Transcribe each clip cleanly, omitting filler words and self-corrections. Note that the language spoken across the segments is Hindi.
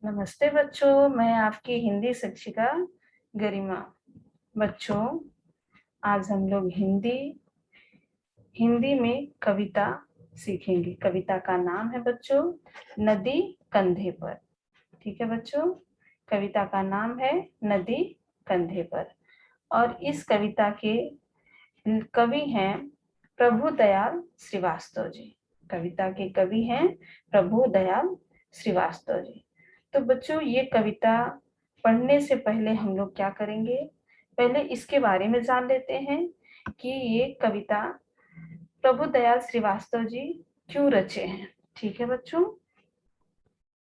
नमस्ते बच्चों, मैं आपकी हिंदी शिक्षिका गरिमा। बच्चों, आज हम लोग हिंदी में कविता सीखेंगे। कविता का नाम है बच्चों नदी कंधे पर। ठीक है बच्चों, कविता का नाम है नदी कंधे पर। और इस कविता के कवि हैं प्रभुदयाल श्रीवास्तव जी। कविता के कवि हैं प्रभुदयाल श्रीवास्तव जी। तो बच्चों, ये कविता पढ़ने से पहले हम लोग क्या करेंगे, पहले इसके बारे में जान लेते हैं कि ये कविता प्रभुदयाल श्रीवास्तव जी क्यों रचे हैं। ठीक है बच्चों,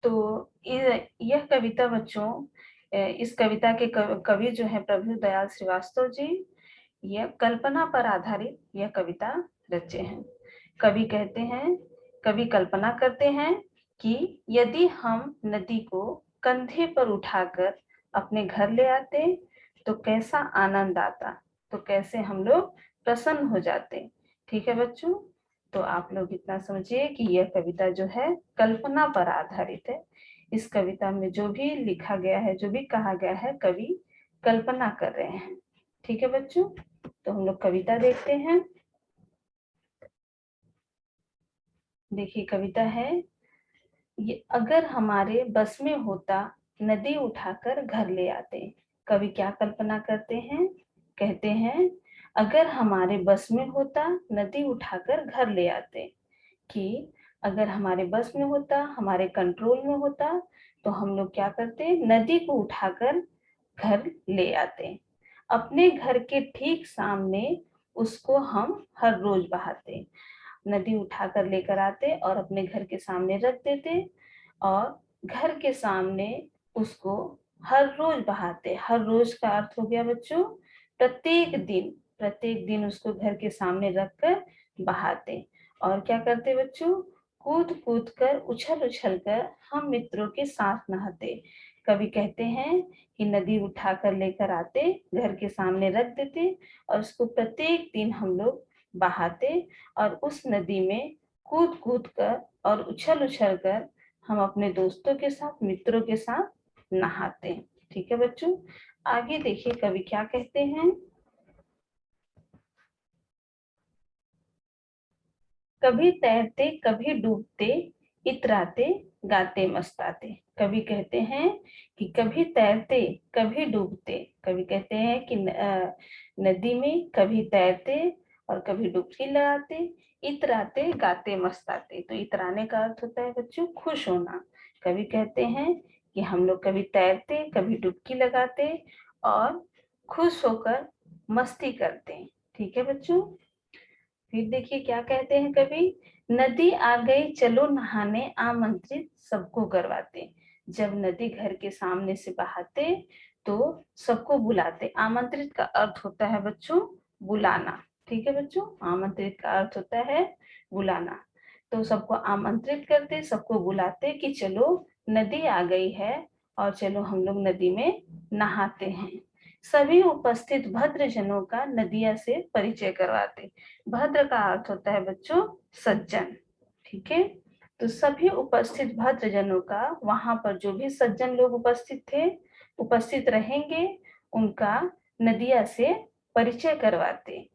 तो यह कविता बच्चों, इस कविता के कवि जो है प्रभुदयाल श्रीवास्तव जी, यह कल्पना पर आधारित यह कविता रचे हैं। कवि कल्पना करते हैं कि यदि हम नदी को कंधे पर उठाकर अपने घर ले आते तो कैसा आनंद आता, तो कैसे हम लोग प्रसन्न हो जाते। ठीक है बच्चों, तो आप लोग इतना समझिए कि यह कविता जो है कल्पना पर आधारित है। इस कविता में जो भी लिखा गया है, जो भी कहा गया है, कवि कल्पना कर रहे हैं। ठीक है बच्चों, तो हम लोग कविता देखते हैं। देखिए कविता है, ये अगर हमारे बस में होता नदी उठाकर घर ले आते। कवि क्या कल्पना करते हैं, कहते हैं अगर हमारे बस में होता नदी उठाकर घर ले आते, कि अगर हमारे बस में होता, हमारे कंट्रोल में होता, तो हम लोग क्या करते, नदी को उठाकर घर ले आते। अपने घर के ठीक सामने उसको हम हर रोज बहाते। नदी उठाकर लेकर आते और अपने घर के सामने रख देते, और घर के सामने उसको हर रोज बहाते। हर रोज का अर्थ हो गया बच्चों प्रत्येक दिन उसको घर के सामने रखकर बहाते। और क्या करते बच्चों, कूद कूद कर उछल उछल कर हम मित्रों के साथ नहाते। कवि कहते हैं कि नदी उठाकर लेकर आते, घर के सामने रख देते, और उसको प्रत्येक दिन हम लोग बहाते, और उस नदी में कूद कूद कर और उछल उछल कर हम अपने दोस्तों के साथ, मित्रों के साथ नहाते हैं। ठीक है बच्चों, आगे देखिए कवि क्या कहते हैं। कभी तैरते कभी डूबते, इतराते गाते मस्ताते। कवि कहते हैं कि कभी तैरते कभी डूबते। कवि कहते हैं कि नदी में कभी तैरते और कभी डुबकी लगाते, इतराते गाते मस्ताते। तो इतराने का अर्थ होता है बच्चों खुश होना। कवि कहते हैं कि हम लोग कभी तैरते कभी डुबकी लगाते और खुश होकर मस्ती करते। ठीक है बच्चों, फिर देखिए क्या कहते हैं कवि, नदी आ गई चलो नहाने, आमंत्रित सबको करवाते। जब नदी घर के सामने से बहाते तो सबको बुलाते। आमंत्रित का अर्थ होता है बच्चों बुलाना। ठीक है बच्चों, आमंत्रित का अर्थ होता है बुलाना। तो सबको आमंत्रित करते, सबको बुलाते कि चलो नदी आ गई है और चलो हम लोग नदी में नहाते हैं। सभी उपस्थित भद्रजनों का नदिया से परिचय करवाते। भद्र का अर्थ होता है बच्चों सज्जन। ठीक है, तो सभी उपस्थित भद्रजनों का, वहां पर जो भी सज्जन लोग उपस्थित थे, उपस्थित रहेंगे, उनका नदिया से परिचय करवाते।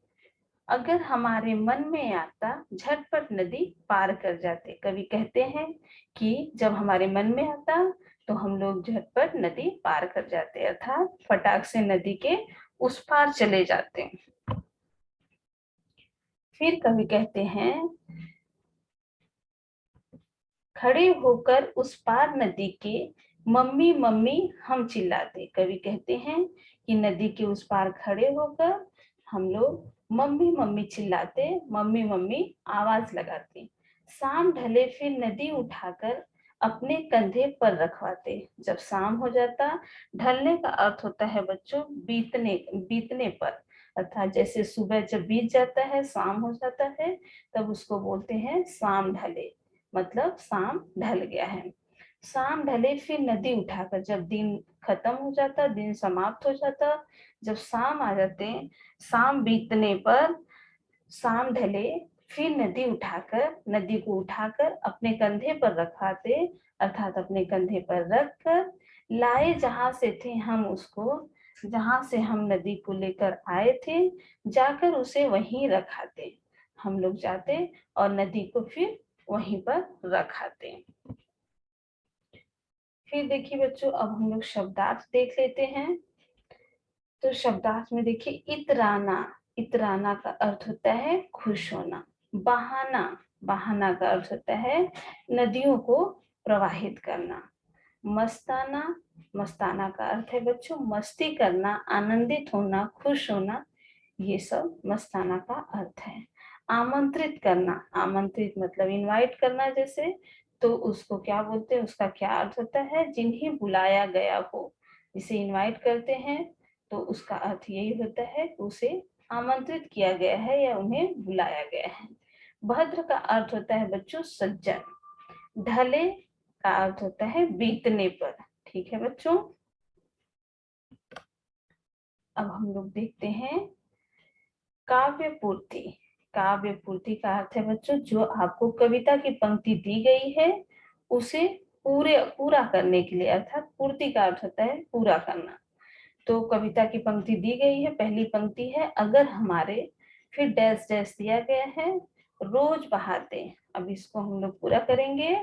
अगर हमारे मन में आता झटपट नदी पार कर जाते। कवि कहते हैं कि जब हमारे मन में आता तो हम लोग झटपट नदी पार कर जाते, अर्थात फटाक से नदी के उस पार चले जाते। फिर कवि कहते हैं खड़े होकर उस पार नदी के मम्मी मम्मी हम चिल्लाते। कवि कहते हैं कि नदी के उस पार खड़े होकर हम लोग मम्मी मम्मी चिल्लाते, मम्मी मम्मी आवाज लगाते। शाम ढले फिर नदी उठाकर अपने कंधे पर रखवाते। जब शाम हो जाता, ढलने का अर्थ होता है बच्चों बीतने बीतने पर, अर्थात जैसे सुबह जब बीत जाता है, शाम हो जाता है, तब उसको बोलते हैं शाम ढले, मतलब शाम ढल गया है। शाम ढले फिर नदी उठाकर, जब दिन खत्म हो जाता, दिन समाप्त हो जाता, जब शाम आ जाते, शाम बीतने पर शाम ढले फिर नदी को उठाकर अपने कंधे पर रखवाते, अर्थात अपने कंधे पर रखकर लाए जहां से थे हम उसको, जहां से हम नदी को लेकर आए थे, जाकर उसे वहीं रखाते। हम लोग जाते और नदी को फिर वहीं पर रखाते। फिर देखिए बच्चों, अब हम लोग शब्दार्थ देख लेते हैं। तो शब्दार्थ में देखिए, इतराना, इतराना का अर्थ होता है खुश होना। बहाना, बहाना का अर्थ होता है नदियों को प्रवाहित करना। मस्ताना, मस्ताना का अर्थ है बच्चों मस्ती करना, आनंदित होना, खुश होना, ये सब मस्ताना का अर्थ है। आमंत्रित करना, आमंत्रित मतलब इनवाइट करना जैसे, तो उसको क्या बोलते हैं, उसका क्या अर्थ होता है, जिन्हें बुलाया गया हो, जिसे इनवाइट करते हैं तो उसका अर्थ यही होता है कि उसे आमंत्रित किया गया है या उन्हें बुलाया गया है। भद्र का अर्थ होता है बच्चों सज्जन। ढले का अर्थ होता है बीतने पर। ठीक है बच्चों, अब हम लोग देखते हैं काव्य पूर्ति। काव्य पूर्ति का अर्थ है बच्चों, जो आपको कविता की पंक्ति दी गई है उसे पूरा करने के लिए, अर्थात पूर्ति का अर्थ होता है पूरा करना। तो कविता की पंक्ति दी गई है, पहली पंक्ति है अगर हमारे, फिर डैश डैश दिया गया है, रोज बहाते। अब इसको हम लोग पूरा करेंगे,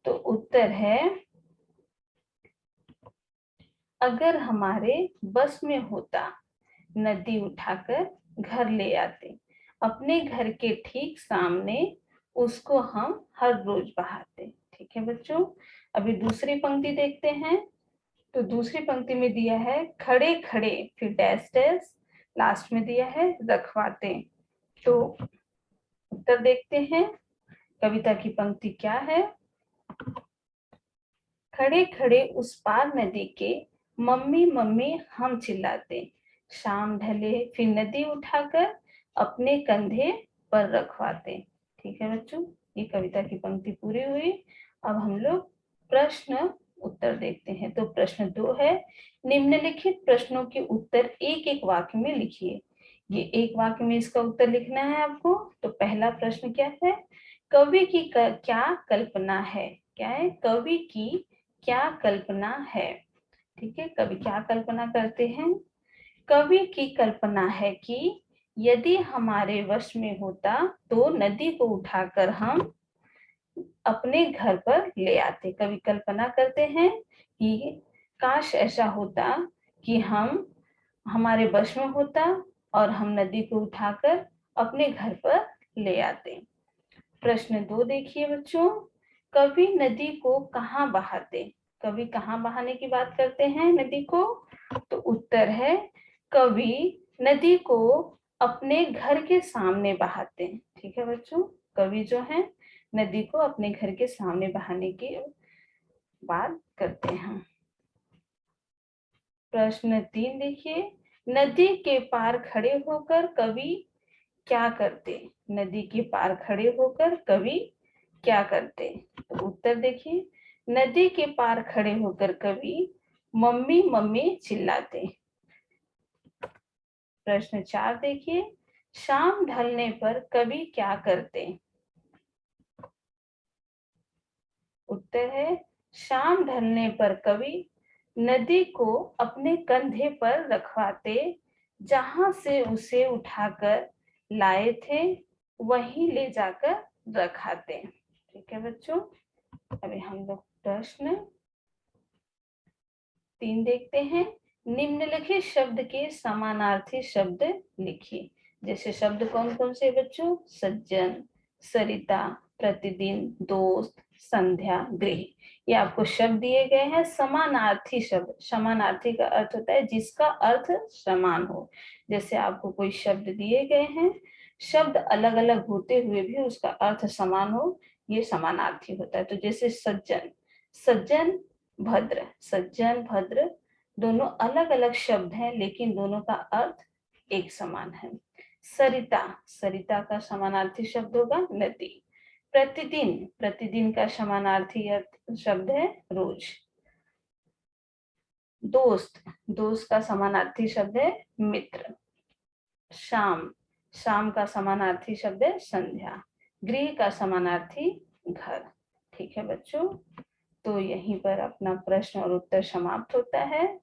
तो उत्तर है अगर हमारे बस में होता, नदी उठाकर घर ले आते, अपने घर के ठीक सामने उसको हम हर रोज बहाते। ठीक है बच्चों, अभी दूसरी पंक्ति देखते हैं। तो दूसरी पंक्ति में दिया है खड़े खड़े, फिर डैश डैश, लास्ट में दिया है रखवाते। तो उत्तर देखते हैं, कविता की पंक्ति क्या है, खड़े खड़े उस पार नदी के, मम्मी मम्मी हम चिल्लाते, शाम ढले फिर नदी उठाकर अपने कंधे पर रखवाते। ठीक है बच्चों, ये कविता की पंक्ति पूरी हुई। अब हम लोग प्रश्न उत्तर देखते हैं। तो प्रश्न 2 है, निम्नलिखित प्रश्नों के उत्तर एक एक वाक्य में लिखिए। ये एक वाक्य में इसका उत्तर लिखना है आपको। तो पहला प्रश्न क्या है, कवि की क्या कल्पना है, क्या है, कवि की क्या कल्पना है। ठीक है, कवि क्या कल्पना करते हैं, कवि की कल्पना है कि यदि हमारे वश में होता तो नदी को उठाकर हम अपने घर पर ले आते। कवि कल्पना करते हैं कि काश ऐसा होता कि हम, हमारे वश में होता और हम नदी को उठाकर अपने घर पर ले आते। प्रश्न 2 देखिए बच्चों, कवि नदी को कहाँ बहाते, कवि कहाँ बहाने की बात करते हैं नदी को। तो उत्तर है कवि नदी को अपने घर के सामने बहाते हैं। ठीक है बच्चों, कवि जो है नदी को अपने घर के सामने बहाने की बात करते हैं। प्रश्न 3 देखिए, नदी के पार खड़े होकर कवि क्या करते, नदी के पार खड़े होकर कवि क्या करते। तो उत्तर देखिए, नदी के पार खड़े होकर कवि मम्मी मम्मी चिल्लाते। प्रश्न 4 देखिए, शाम ढलने पर कवि क्या करते। उत्तर है शाम ढलने पर कवि नदी को अपने कंधे पर रखवाते, जहां से उसे उठाकर लाए थे वहीं ले जाकर रखाते। ठीक है बच्चों, अभी हम लोग प्रश्न 3 देखते हैं। निम्नलिखित शब्द के समानार्थी शब्द लिखिए। जैसे शब्द कौन कौन से बच्चों, सज्जन, सरिता, प्रतिदिन, दोस्त, संध्या, गृह। ये आपको शब्द दिए गए हैं। समानार्थी शब्द, समानार्थी का अर्थ होता है जिसका अर्थ समान हो। जैसे आपको कोई शब्द दिए गए हैं, शब्द अलग अलग होते हुए भी उसका अर्थ समान हो, ये समानार्थी होता है। तो जैसे सज्जन, सज्जन भद्र, सज्जन भद्र दोनों अलग अलग शब्द हैं लेकिन दोनों का अर्थ एक समान है। सरिता, सरिता का समानार्थी शब्द होगा नदी। प्रतिदिन, प्रतिदिन का समानार्थी शब्द है रोज। दोस्त, दोस्त का समानार्थी शब्द है मित्र। शाम, शाम का समानार्थी शब्द है संध्या, गृह का समानार्थी घर। ठीक है बच्चों, तो यहीं पर अपना प्रश्न और उत्तर समाप्त होता है।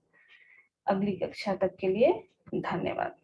अगली कक्षा तक के लिए धन्यवाद।